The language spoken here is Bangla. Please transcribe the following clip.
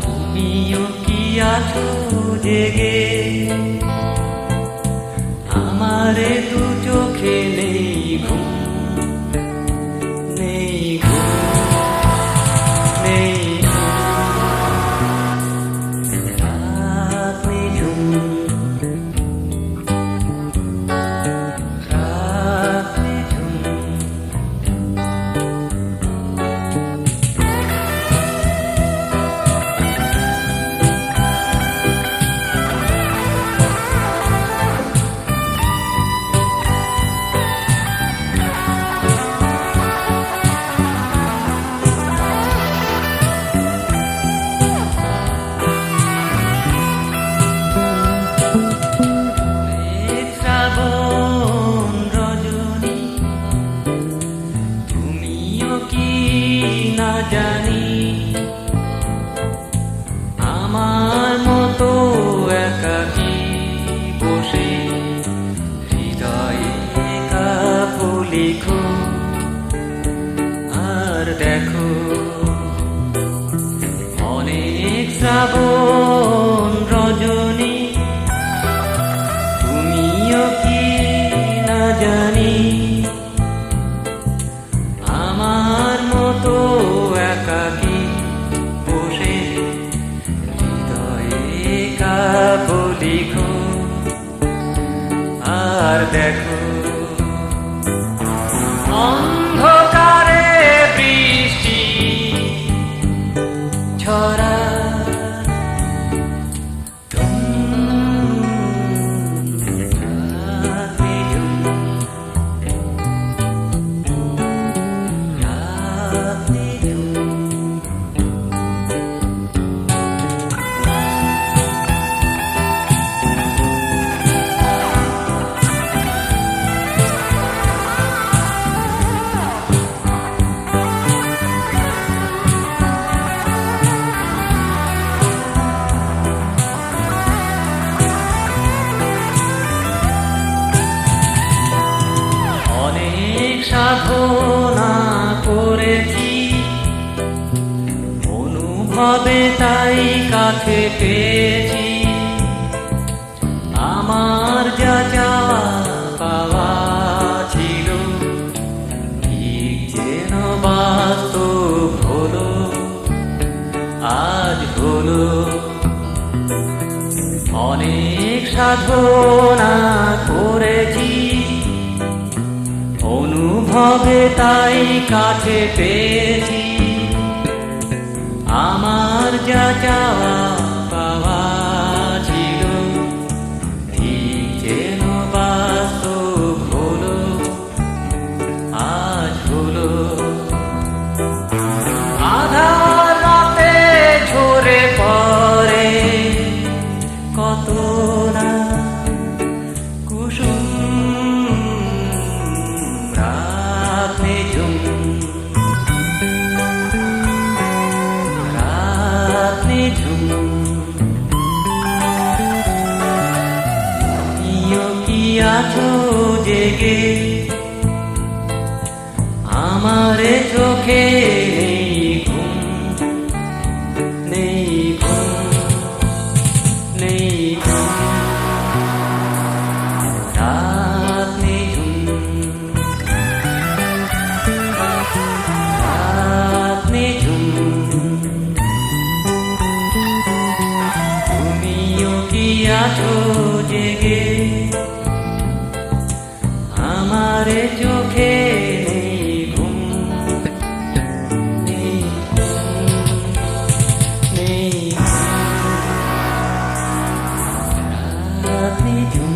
তুমিও কি আছো জেগে, আমারে দু চোখে নেই ঘুম, নেই ঘুম, নেই রাত নিঝুম, রাত নিঝুম। না জানি আমার মতো একাকী বসে হৃদয়ে কাব্য লিখো আর দেখো, অনেক শ্রাবণ রজনী তুমিও কি না জানি আমার মতো একাকী বসে হৃদয়ে কাব্য লিখো আর দেখো, অন্ধকারে বৃষ্টি ছড়া সাধনা করেছি অনুভবে তাই কাছে পেয়েছি, আমার যা চাওয়া পাওয়া ছিল ঠিক যেন বাস্তব হলো, আজ হলো। অনেক সাধনা করেছি অনুভবে তাই কাছে পেয়েছি, আমার যা চাওয়া পাওয়া ছিল ঠিক যেন বাস্তব হলো, আজ হলো। আধার রাতে ঝরে পড়ে কত না কুসুম, রাত নিঝুম, রাত নিঝুম। তুমিও কি আছো জেগে, আমারে চোখে নেই ঘুম, নেই ঘুম, নেই ঘুম, রাত নিঝুম, রাত নিঝুম। তুমিও কি আছো জেগে, আমারে চোখে নেই ঘুম, নেই ঘুম, নেই ঘুম, রাত নিঝুম।